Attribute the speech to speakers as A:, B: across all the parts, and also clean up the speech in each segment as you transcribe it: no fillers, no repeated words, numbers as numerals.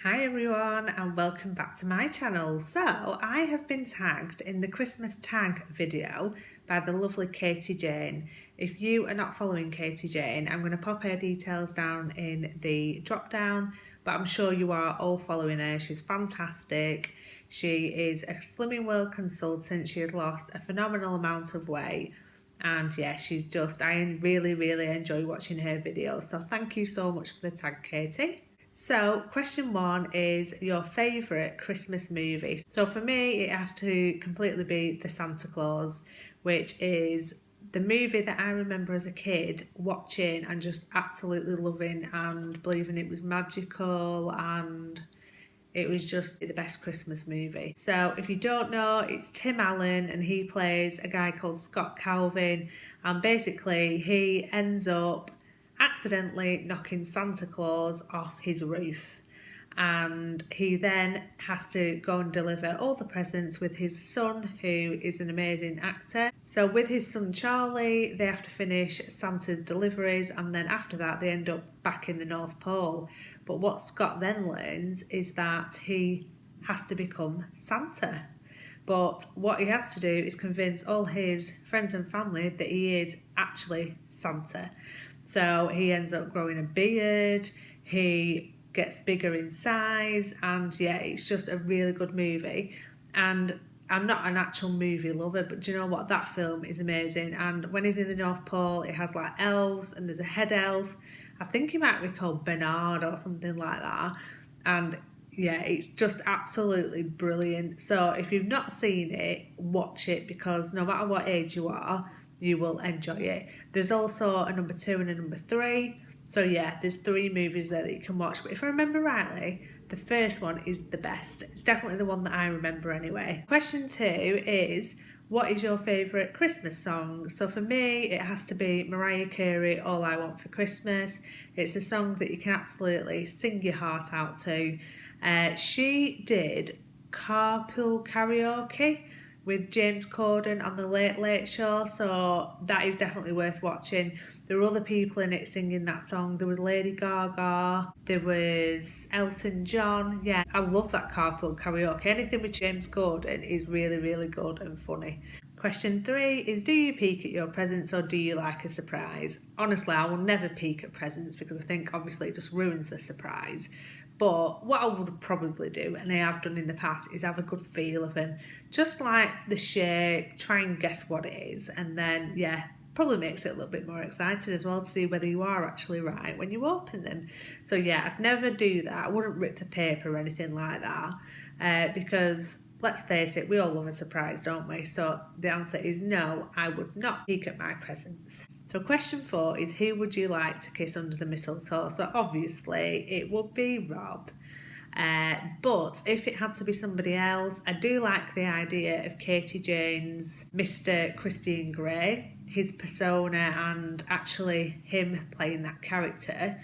A: Hi everyone and welcome back to my channel. So I have been tagged in the Christmas tag video by the lovely Katie Jane. If you are not following Katie Jane, I'm going to pop her details down in the drop down, but I'm sure you are all following her. She's fantastic. She is a Slimming World consultant. She has lost a phenomenal amount of weight. And yeah, I really enjoy watching her videos. So thank you so much for the tag, Katie. So question one is your favourite Christmas movie. So for me, it has to completely be The Santa Claus, which is the movie that I remember as a kid watching and just absolutely loving and believing it was magical, and it was just the best Christmas movie. So if you don't know, it's Tim Allen and he plays a guy called Scott Calvin, and basically he ends up accidentally knocking Santa Claus off his roof, and he then has to go and deliver all the presents with his son, who is an amazing actor. So with his son Charlie, they have to finish Santa's deliveries, and then after that they end up back in the North Pole. But what Scott then learns is that he has to become Santa. But what he has to do is convince all his friends and family that he is actually Santa. So he ends up growing a beard, he gets bigger in size, and yeah, it's just a really good movie. And I'm not an actual movie lover, but do you know what? That film is amazing. And when he's in the North Pole, it has like elves, and there's a head elf. I think he might be called Bernard or something like that. And yeah, it's just absolutely brilliant. So if you've not seen it, watch it, because no matter what age you are, you will enjoy it. There's also a number 2 and a number 3. So yeah, there's 3 movies there that you can watch. But if I remember rightly, the first one is the best. It's definitely the one that I remember anyway. Question 2 is, what is your favourite Christmas song? So for me, it has to be Mariah Carey, All I Want for Christmas. It's a song that you can absolutely sing your heart out to. She did Carpool Karaoke with James Corden on the Late Late Show, so that is definitely worth watching. There were other people in it singing that song. There was Lady Gaga, there was Elton John. Yeah, I love that Carpool Karaoke. Anything with James Corden is really good and funny. Question 3 is, do you peek at your presents or do you like a surprise? Honestly, I will never peek at presents because I think obviously it just ruins the surprise. But what I would probably do, and I have done in the past, is have a good feel of them. Just like the shape, try and guess what it is. And then, yeah, probably makes it a little bit more exciting as well to see whether you are actually right when you open them. So yeah, I'd never do that. I wouldn't rip the paper or anything like that, because let's face it, we all love a surprise, don't we? So the answer is no, I would not peek at my presents. So question 4 is, who would you like to kiss under the mistletoe? So obviously it would be Rob. But if it had to be somebody else, I do like the idea of Katie Jane's Mr. Christian Grey, his persona, and actually him playing that character.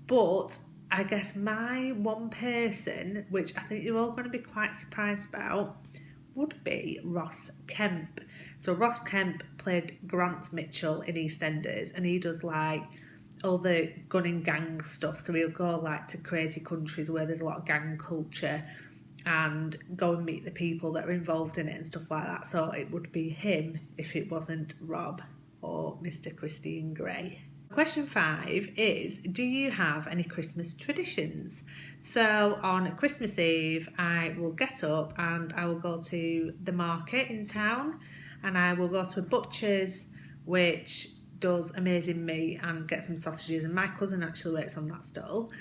A: But I guess my one person, which I think you're all going to be quite surprised about, would be Ross Kemp. So Ross Kemp played Grant Mitchell in EastEnders, and he does like all the gun and gang stuff. So he'll go like to crazy countries where there's a lot of gang culture and go and meet the people that are involved in it and stuff like that. So it would be him if it wasn't Rob or Mr. Christian Grey. Question 5 is, do you have any Christmas traditions? So on Christmas Eve, I will get up and I will go to the market in town, and I will go to a butcher's which does amazing meat, and get some sausages, and my cousin actually works on that stall.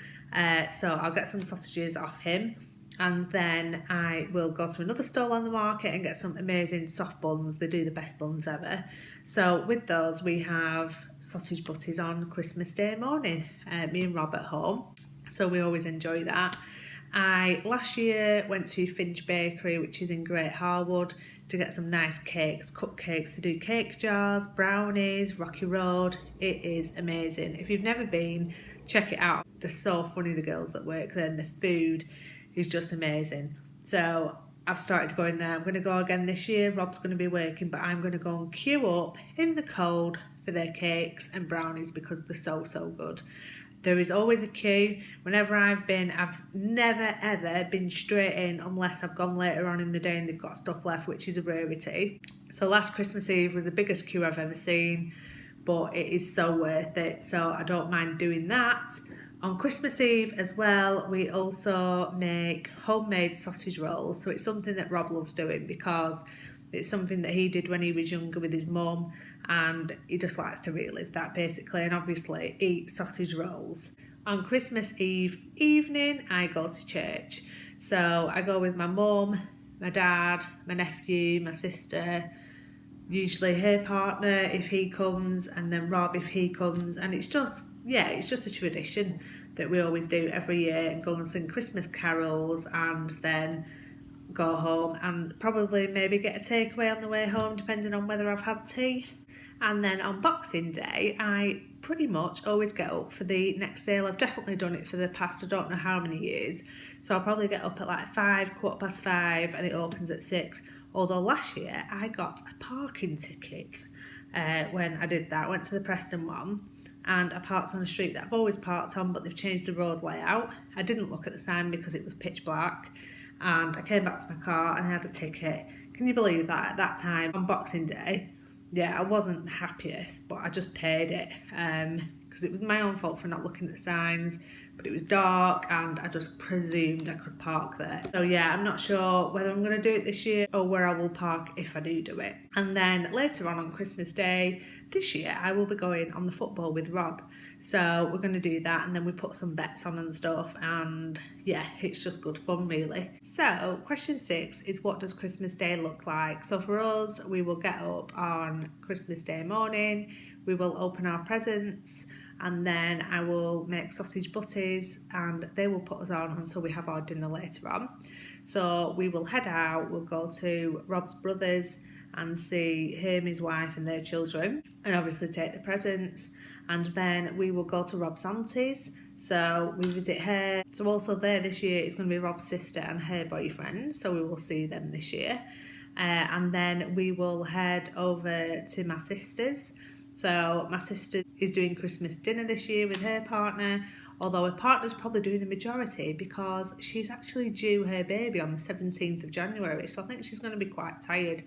A: So I'll get some sausages off him, and then I will go to another stall on the market and get some amazing soft buns. They do the best buns ever. So with those, we have sausage butties on Christmas Day morning, me and Rob at home. So we always enjoy that. I last year went to Finch Bakery, which is in Great Harwood, to get some nice cakes, cupcakes. They do cake jars, brownies, Rocky Road. It is amazing. If you've never been, check it out. They're so funny, the girls that work there, and the food is just amazing. So I've started going there. I'm going to go again this year. Rob's going to be working, but I'm going to go and queue up in the cold for their cakes and brownies because they're so good. There is always a queue. Whenever I've been, I've never ever been straight in unless I've gone later on in the day and they've got stuff left, which is a rarity. So last Christmas Eve was the biggest queue I've ever seen, but it is so worth it, so I don't mind doing that. On Christmas Eve as well, we also make homemade sausage rolls. So it's something that Rob loves doing because it's something that he did when he was younger with his mum, and he just likes to relive that basically, and obviously eat sausage rolls. On Christmas Eve evening, I go to church. So I go with my mum, my dad, my nephew, my sister, usually her partner if he comes, and then Rob if he comes, and it's just a tradition that we always do every year, and go and sing Christmas carols and then go home and probably maybe get a takeaway on the way home depending on whether I've had tea. And then on Boxing Day, I pretty much always get up for the next sale. I've definitely done it for the past I don't know how many years, so I'll probably get up at like 5, 5:15, and it opens at 6. Although last year I got a parking ticket when I did that. I went to the Preston one and I parked on a street that I've always parked on, but they've changed the road layout. I didn't look at the sign because it was pitch black, and I came back to my car and I had a ticket. Can you believe that at that time on Boxing Day? Yeah, I wasn't the happiest, but I just paid it because it was my own fault for not looking at the signs, but it was dark and I just presumed I could park there. So yeah, I'm not sure whether I'm going to do it this year or where I will park if I do it. And then later on Christmas Day this year, I will be going on the football with Rob. So we're going to do that, and then we put some bets on and stuff, and yeah, it's just good fun really. So question 6 is, what does Christmas Day look like? So for us, we will get up on Christmas Day morning, we will open our presents, and then I will make sausage butties and they will put us on until we have our dinner later on. So we will head out, we'll go to Rob's brothers and see him, his wife and their children, and obviously take the presents, and then we will go to Rob's auntie's, so we visit her. So also there this year is going to be Rob's sister and her boyfriend, so we will see them this year. And then we will head over to my sister's. So my sister is doing Christmas dinner this year with her partner, although her partner's probably doing the majority because she's actually due her baby on the 17th of January, so I think she's going to be quite tired.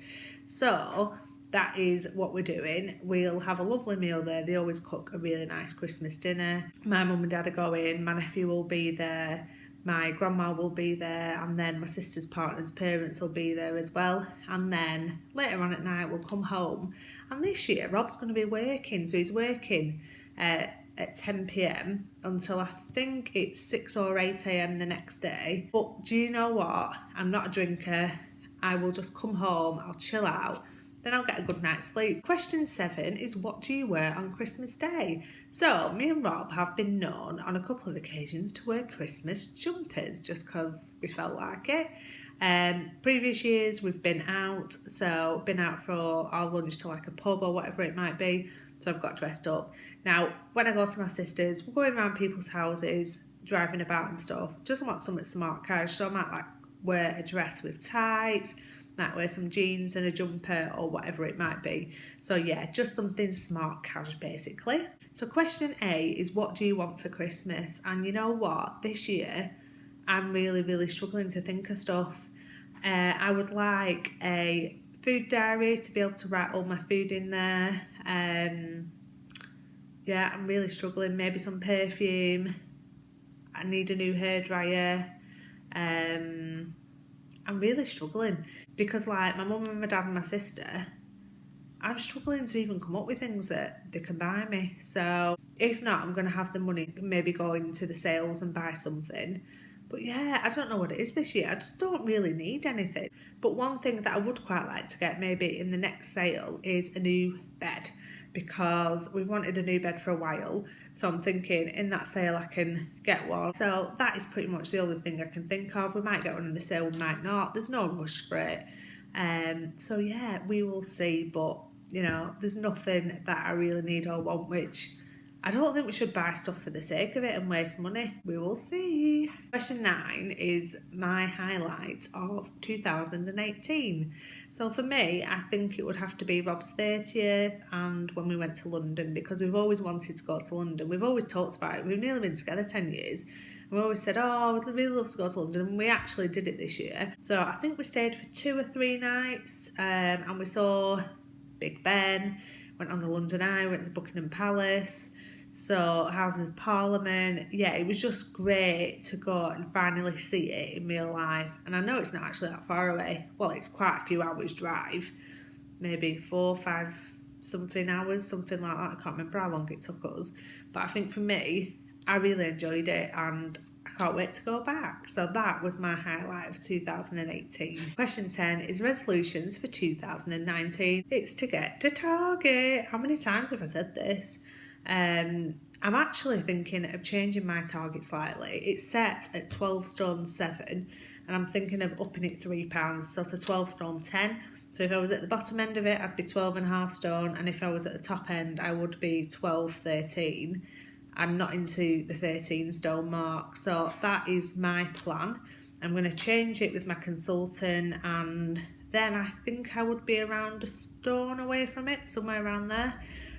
A: So that is what we're doing. We'll have a lovely meal there. They always cook a really nice Christmas dinner. My mum and dad are going, my nephew will be there, my grandma will be there, and then my sister's partner's parents will be there as well. And then later on at night we'll come home, and this year Rob's going to be working, so he's working at 10 p.m. until I think it's 6 or 8 a.m. the next day. But do you know what? I'm not a drinker. I will just come home, I'll chill out, then I'll get a good night's sleep. Question 7 is, what do you wear on Christmas Day? So me and Rob have been known on a couple of occasions to wear Christmas jumpers just because we felt like it. Previous years we've been out, so been out for our lunch to like a pub or whatever it might be, so I've got dressed up. Now when I go to my sister's, we're going around people's houses, driving about and stuff, just want something smart cash, so I might like wear a dress with tights, might wear some jeans and a jumper or whatever it might be. So yeah, just something smart cash basically. So question A is, what do you want for Christmas? And you know what, this year I'm really struggling to think of stuff. I would like a food diary to be able to write all my food in there. Yeah, I'm really struggling. Maybe some perfume. I need a new hairdryer. I'm really struggling because like my mum and my dad and my sister, I'm struggling to even come up with things that they can buy me. So if not, I'm going to have the money maybe go into the sales and buy something. But yeah, I don't know what it is this year. I just don't really need anything. But one thing that I would quite like to get maybe in the next sale is a new bed, because we've wanted a new bed for a while. So I'm thinking in that sale I can get one. So that is pretty much the only thing I can think of. We might get one in the sale, we might not. There's no rush for it. So yeah, we will see. But you know, there's nothing that I really need or want, which I don't think we should buy stuff for the sake of it and waste money. We will see. Question 9 is my highlights of 2018. So for me, I think it would have to be Rob's 30th and when we went to London, because we've always wanted to go to London. We've always talked about it. We've nearly been together 10 years. We always said, oh, we'd really love to go to London, and we actually did it this year. So I think we stayed for 2 or 3 nights, and we saw Big Ben, went on the London Eye, went to Buckingham Palace, so Houses of Parliament. Yeah, it was just great to go and finally see it in real life. And I know it's not actually that far away. Well, it's quite a few hours drive, maybe 4, 5 something hours, something like that. I can't remember how long it took us, but I think for me, I really enjoyed it and I can't wait to go back. So that was my highlight of 2018. Question 10 is resolutions for 2019. It's to get to Target. How many times have I said this? I'm actually thinking of changing my target slightly. It's set at 12 stone 7 and I'm thinking of upping it £3, so to 12 stone 10. So if I was at the bottom end of it, I'd be 12.5 stone, and if I was at the top end, I would be 12, 13. I'm not into the 13 stone mark, so that is my plan. I'm going to change it with my consultant, and then I think I would be around a stone away from it, somewhere around there,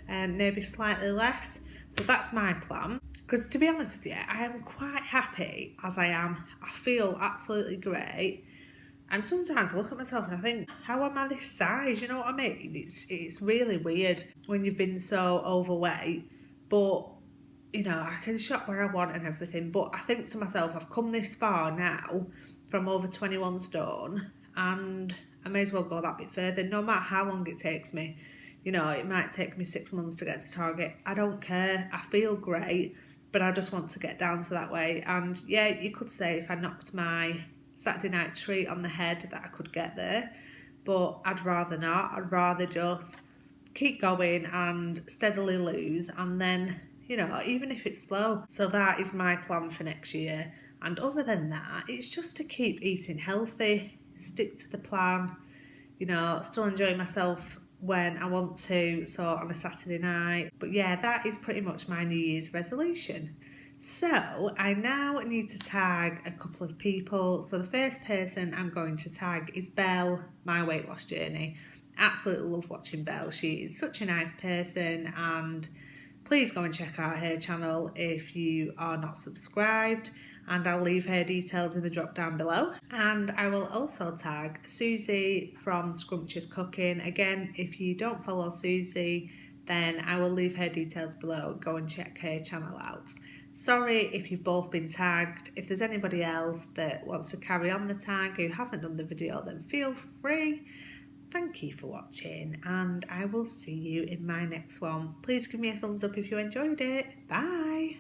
A: and maybe slightly less. So that's my plan, because to be honest with you, I am quite happy as I am. I feel absolutely great, and sometimes I look at myself and I think, how am I this size? You know what I mean? It's really weird when you've been so overweight, but you know, I can shop where I want and everything, but I think to myself, I've come this far now from over 21 stone, and I may as well go that bit further, no matter how long it takes me. You know, it might take me 6 months to get to Target. I don't care. I feel great, but I just want to get down to that way. And yeah, you could say if I knocked my Saturday night treat on the head that I could get there, but I'd rather not. I'd rather just keep going and steadily lose, and then, you know, even if it's slow. So that is my plan for next year. And other than that, it's just to keep eating healthy, stick to the plan, you know, still enjoy myself when I want to, so on a Saturday night. But yeah, that is pretty much my New Year's resolution. So I now need to tag a couple of people. So the first person I'm going to tag is Belle, my weight loss journey. Absolutely love watching Belle. She is such a nice person, and please go and check out her channel if you are not subscribed, and I'll leave her details in the drop down below. And I will also tag Susie from Scrumptious Cooking. Again, if you don't follow Susie, then I will leave her details below. Go and check her channel out. Sorry if you've both been tagged. If there's anybody else that wants to carry on the tag who hasn't done the video, then feel free. Thank you for watching, and I will see you in my next one. Please give me a thumbs up if you enjoyed it. Bye!